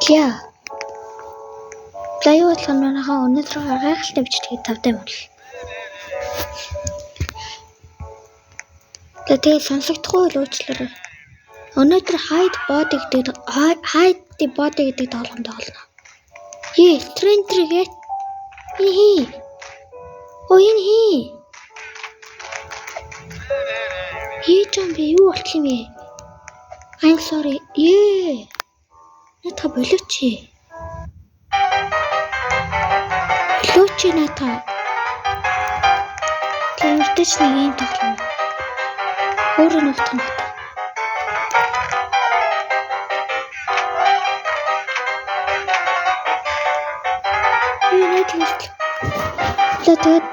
Яа. Плay болох нь манайхаа өнөөдөр гайхалтай бичлэгийг тавтай юм бол. Тэгээ сонсогдохгүй л уучлаарай. Өнөөдөр hide body гэдэг тоглоом тоглоно. Stranger get. Жамби юу болчих юм бэ? I'm sorry. Ната болооч. Ната. Тэрч нэг юм тоглоом. Өөрөө нутг нь. Тэгээд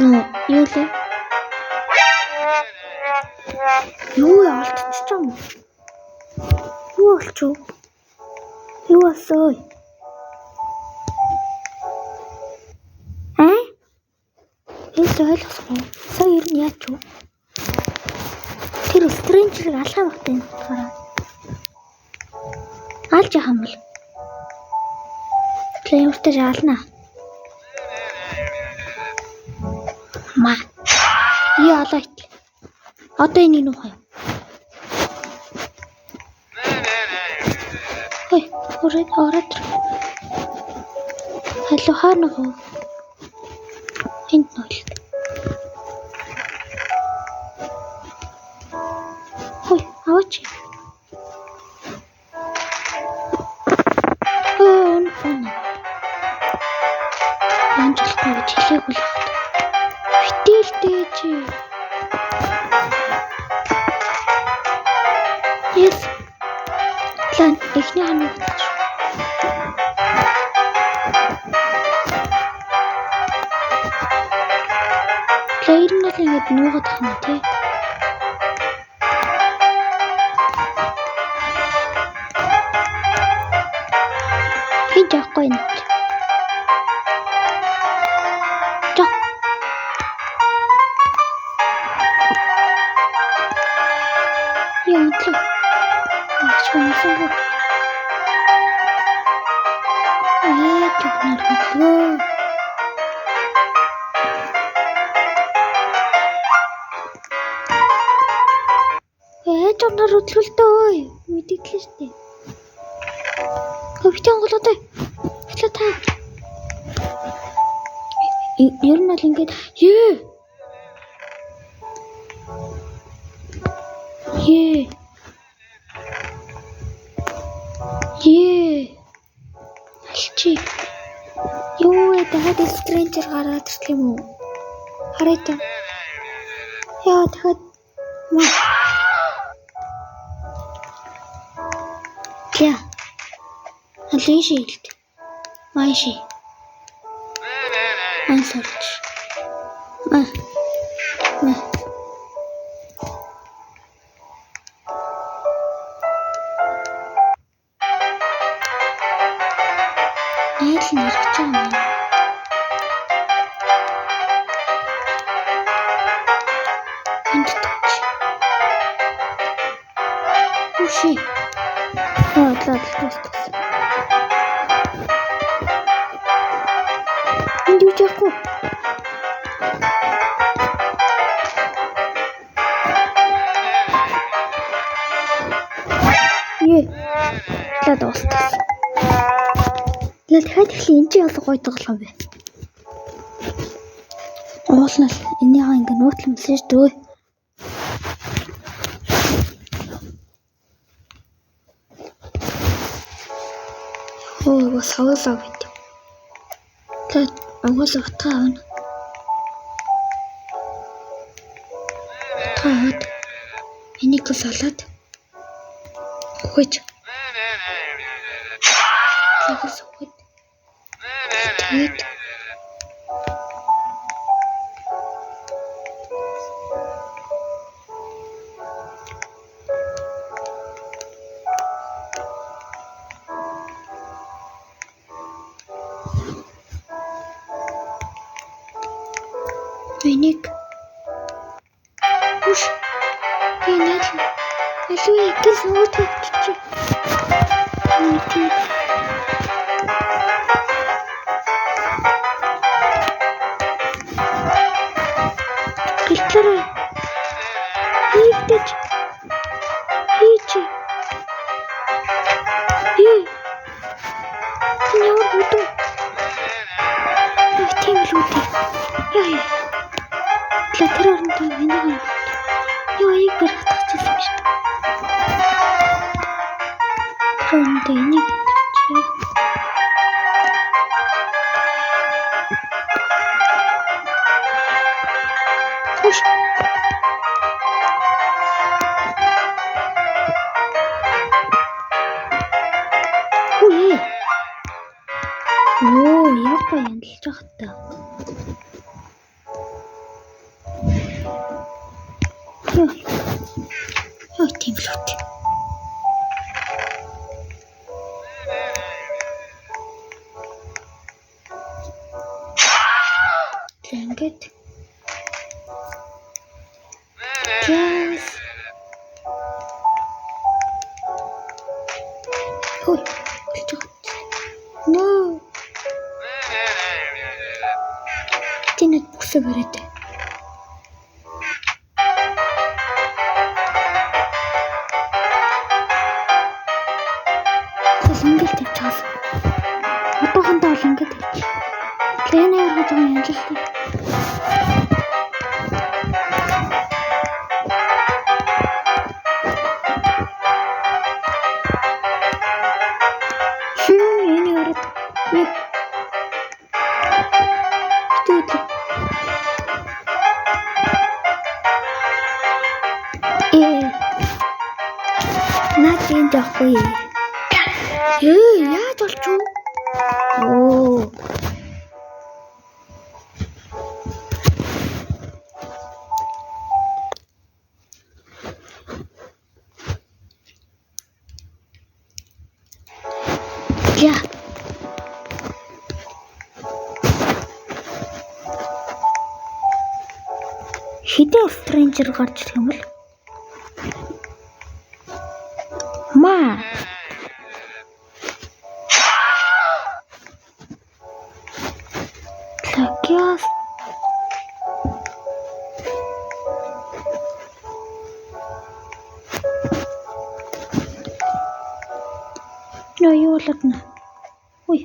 юу лээ? Юу алдчихсан юм? Юу болчих вэ? Юу болсоо? Ойлгохгүй. Сая ер нь яач вэ? Тэр Stranger-ыг алхаа багтаа энэ хараа. Алж яах юм бол? Плеймтэй ална. Алайт. Одоо энийг нөх юм. Ороод. Халу хаана хөө? Энд нөлт. Аваач. Анжлахгүй гэж хэлээгүй л байна. Битээлтэй чи. Yes. План эхний ханаа болчих. Плеер нь л ингэж нуугаад тахна тий. Хин жахгүй энэ. Чонор хөдлөлтөө мэдээлээ штэ. Битэн голоотой. Та. Ер нь л ингэж Алчи. Дахиад Stranger гараад ирэх юм уу? Хараа та. Дахиад Алишилт. Майши. Ансарч. дахиад эхлээ энэ чинь ялгой тоглоом бэ. Уулнал энийгээ ингэ нуутламсан шүү дээ. Бас хавлаа байт. Тэгээд онгоос утгаа авна. Таад энийг салаад хөөж. Тэгээд энийг Алуу гэл нуутай чи. Энэ ямар бүдүү? Тийм л үү. Яа. Тэр орондоо энийг яг барих тагчсан юм шиг. Тэр орондоо энийг чи. Хуш. Үе. Оо, яг янзлж байгаа та. Яа, тийм л үү. Ингээд. Yes. Ой, no. Тинэт бүсэ барайд. Ингээд тавьчихсан. Одоохондоо бол ингээд тавьчих. Тренер гэж байгаа юм жишээ. Энэ ороод. Наад энэ жахгүй. Яаж болчих вэ? Оо. Я. Хитэн стрэнжер гарч ирэх юм бол. Ма. Такяс. Юу болоод. Ой.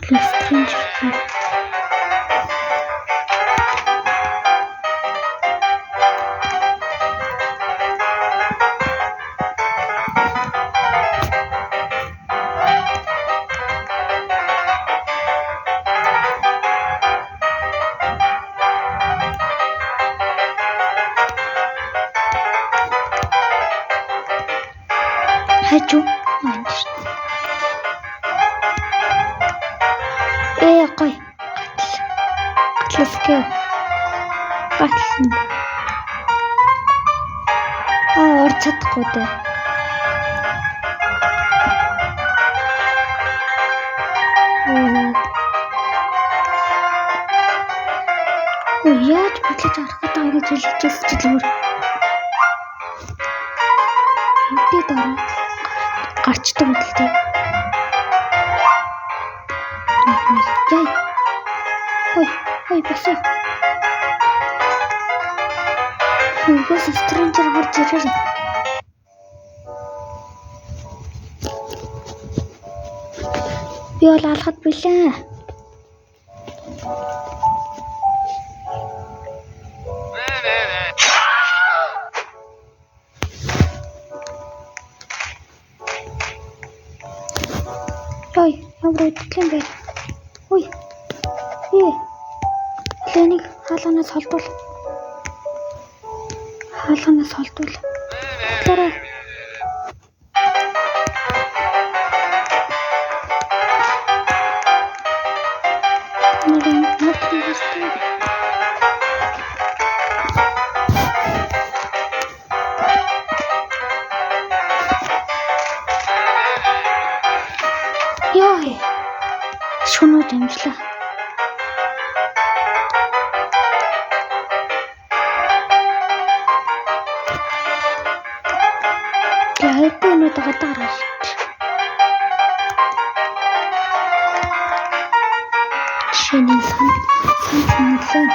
Стрэнжер. Хочу. Гой. Атласке. Батлсан. Орж чадахгүй дээ. Яаж бодлож арах гэдэг гэж хэлчихсэн чи зүгээр. Хинтээ дараа гарчдаг юм л дээ. Яй. Ой, босоо. Үгүйс стрэнжер гарч ирээ. Би бол алхад билээ. Ой, ямар үтгэн бэ? Ой. Ленийг хаалганаас холдуул. Тэрэ. Яа. Шунуу дэмжлээ. Хайпнууд гадаарч. Шинийн сан нэлээ.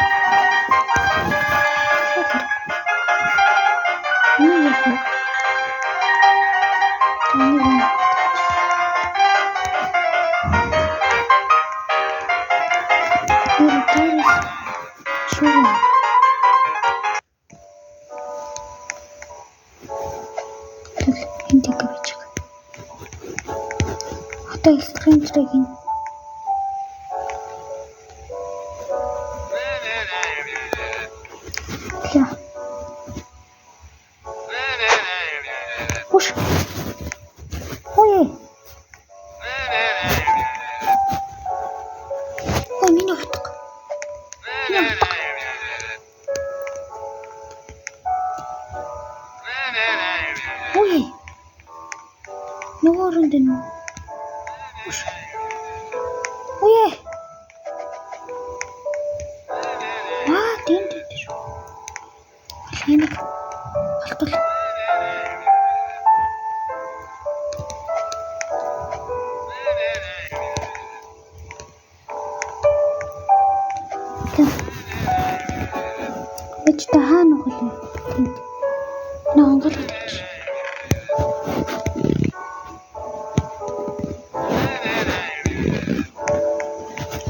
Нэг Энд ингэ байж байгаа. Одоо Stranger-ыг энэ яа. Уш. Ой. Ой, миний утга. Ой. Нуурын дэн. Уш. Ой. Тэнд шүү. Энийг халтуул. Эч та хаана хөлөө. Нонгол гэж.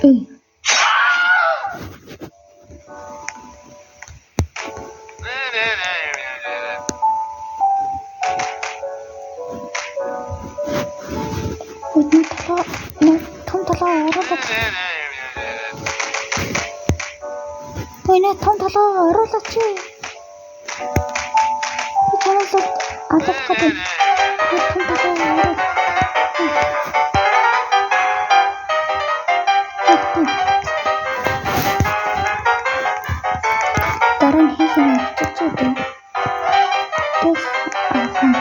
Эй. Том толоо оруулаад. Ой, том толоо оруулаач. Би чамаас алах гэдэг. Том толоо оруулаад. Дараа нь хийх юм болчих уу? Тэс ахан.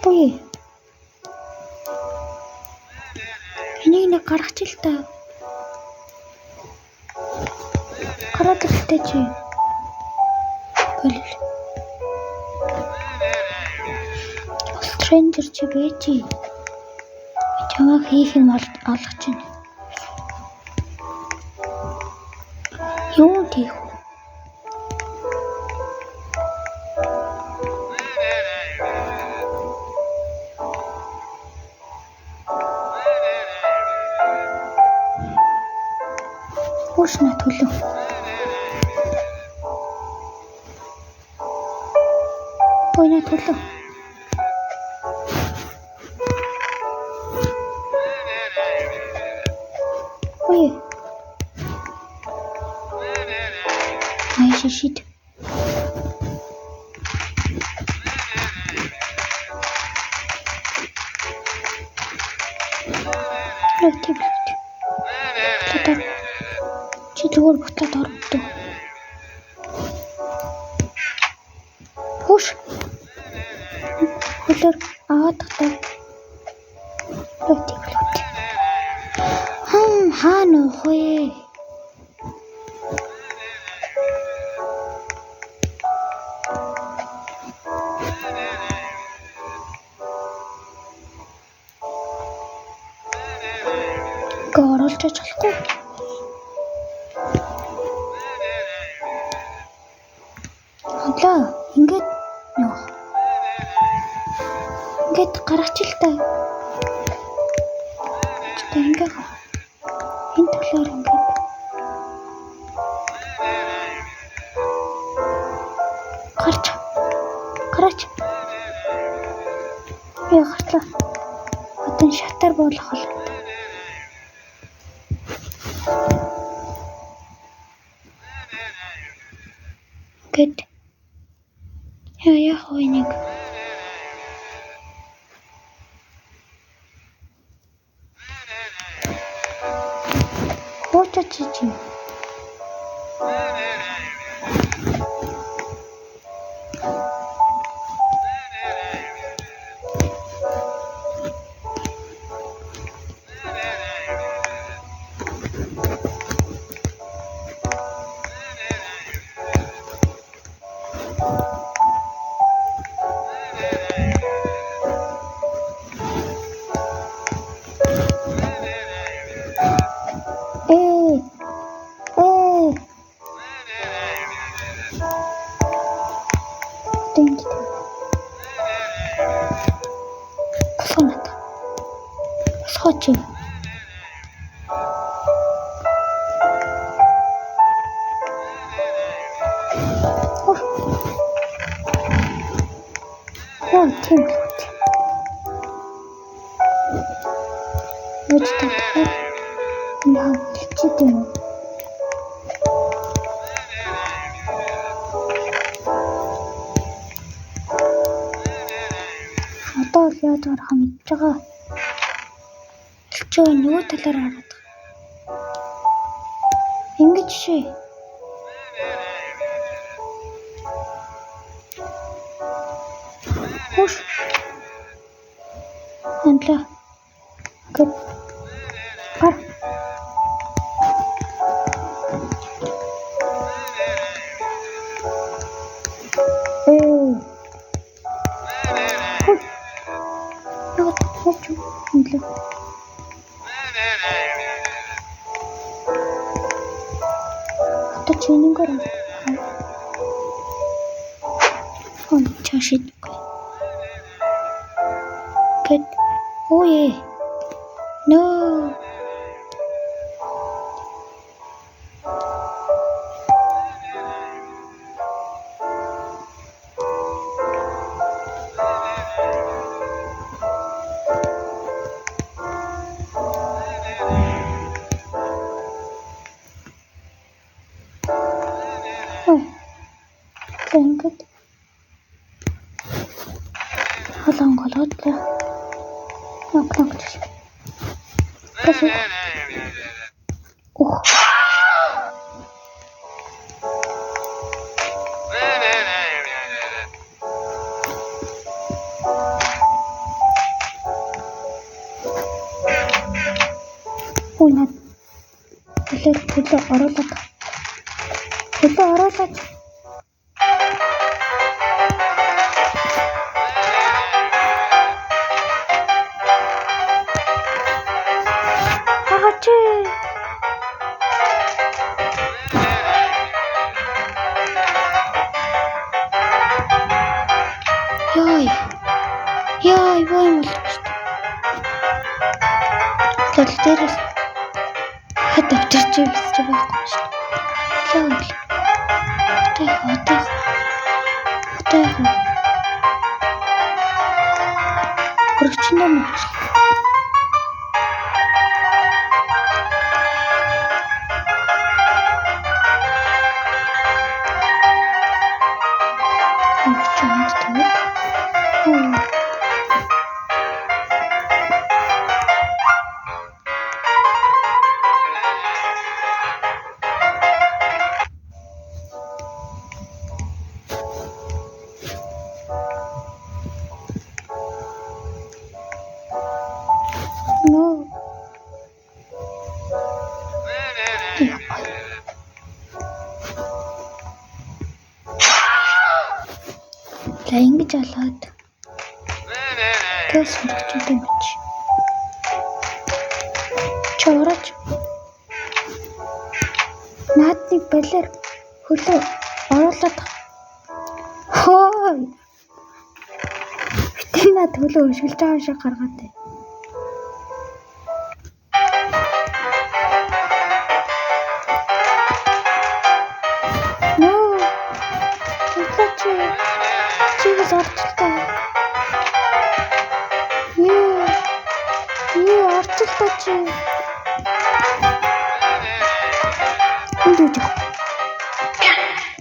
Ой. Энийг нэг гаргач л та. Гараад ирэлтэй чи. Болов. Stranger чи бэжи. Чамаа хийх юм олгож байна. Юу тийх вэ? Хуршна төлөв. Ойна төлөв. Ой. Ай шишит. Лотив. Тата. Чи зүгээр буцаад ордог. Хуш. Хөлөр аваад тата. Лотив. Хаана вэ? Оруулж чадахгүй. Хотлоо ингээд яа. Ингээд гаргач л та. Ингээд энэ төлөөр ингээд гарч яа гарчлаа. Одоо шатар буулгах бол гэт яа хойныг Очооч чи. Тэнд. Сонат. Схоч. Оо, тийм. Нүдтэй. Яа, читэй. Одоо л яаж гарах юм гэж байгаа. Чөө нөгөө талаар хараад. Ингэж шээ. Хуш. Хандлаа. Гэт. Гар. Одоо чинийгээр чашид. Гэт. Ой. No. Ингээд халаан голоодлаа. Нокнокч. Тэсэ. Ух. Унаа. Төлөө оруулаад. Яй, бой болчихсон. Тэгэл дээрээс хад авчирч байсан байхгүй шүү дээ. Өтэй. Хөрөгчөндөө мөч. За ингэж болоод тэс хөрөгчтэй мөч. Чорож. Наадныг балер хөлөө оруулаад. Хой. Битэнэ төлөө өшгөлж байгаа шиг гаргаад бай.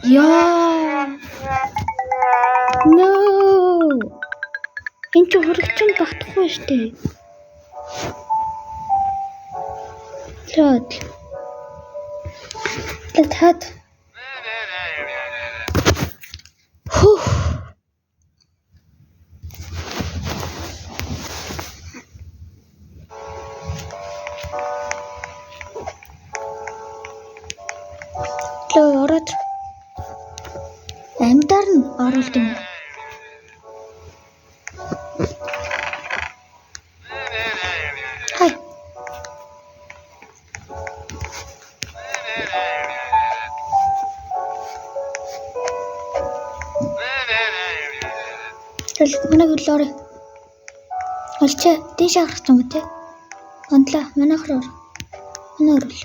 Яа. No. Энд ч хөрөгчөнд багтахгүй шүү дээ. Чад. Латад. Хүү. Лөө ороод. Амьдаар нь оруулт юм. Хай. Манай хөлөөрэй. Олчаа дээш харах юм те. Ондлаа манай хөрөөр. Манай хөрөл.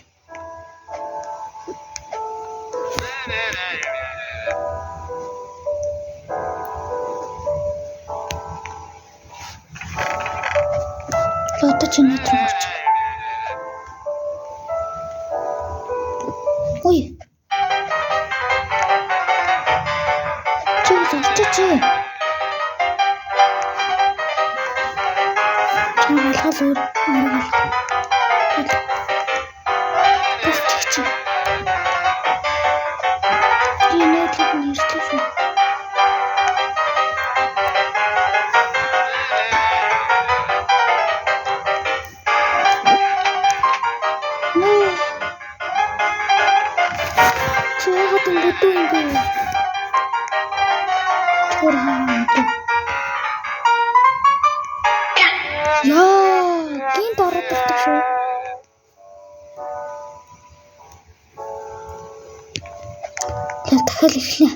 Лото чи нэтрэг орч. Ой. Чи чи. Алгал өөр аргал. Тэсчи. Гинэтлэг нэртэй шүү. Нөө. Чигээр дэндүү юм бэ? Чигээр хаа. Яа, гинт ороод ирдэг шүү. Яг дахиад ирлээ.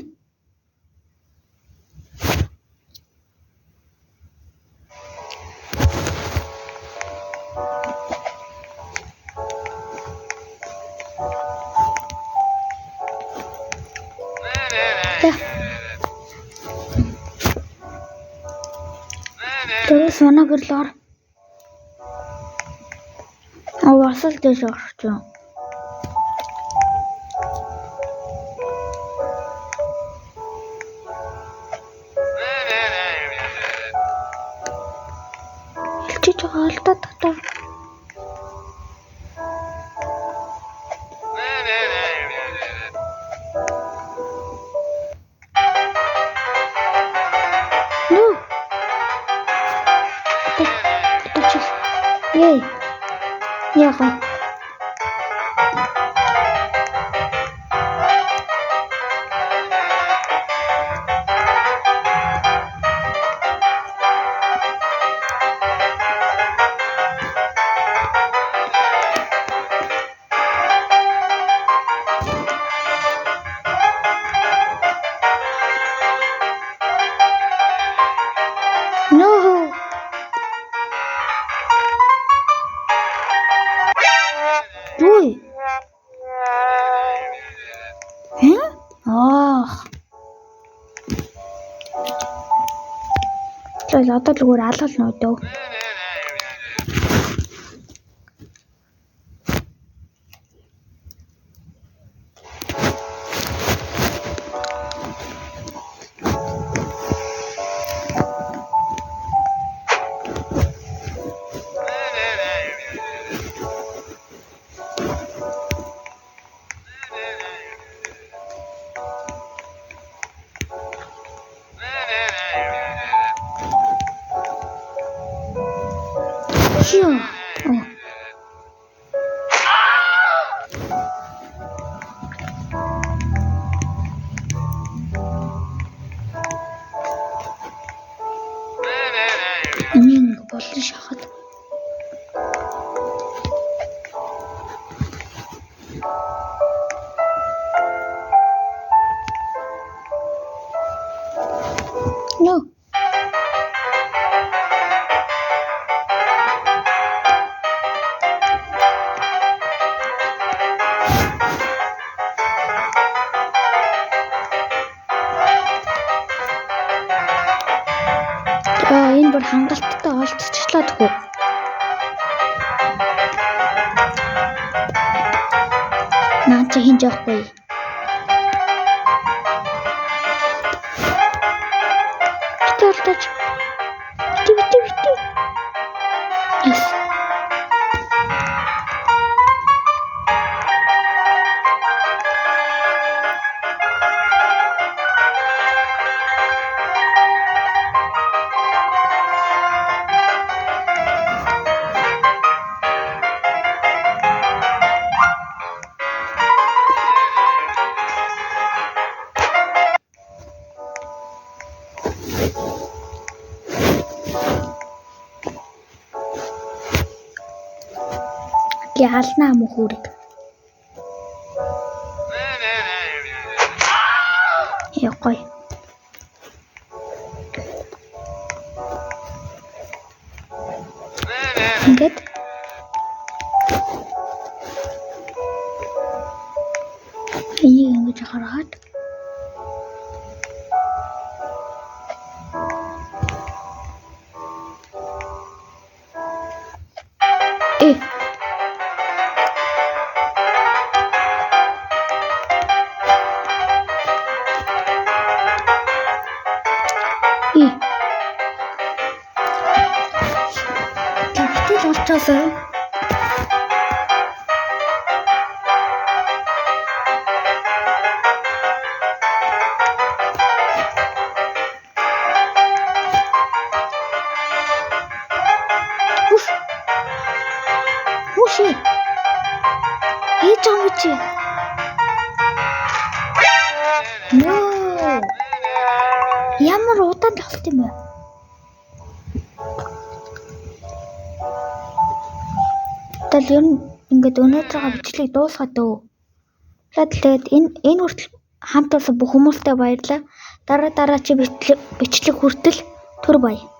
Тэрс манай гэрлээр аваасал дэш орчих. Чич хаалтаа татаа. Ей. Яха. No. Ой. Тэгэл одоо л өөр алгал нүүдөө. Чио. Нин болон шахаад. No. Энэ бүр хангалттай олдчихлоо тгүү. Наа чи хинж явахгүй. Битүүлдэж. Битүү. Yes. алнаа мөхүүрэг. Яахгүй. Ингээд энийг ингэж хараад Тэгтэл болчихсон. Үш. Ээж амч. Нөө. Ямар удаан толт юм бэ? Тэгэл ер нь ингээд өнөөдрийнхөө бичлэгийг дуусгаад өө. Тэгээд энэ хүртэл хамт болсон бүх хүмүүстээ баярлалаа. Дараа чи бичлэг хүртэл түр баяр.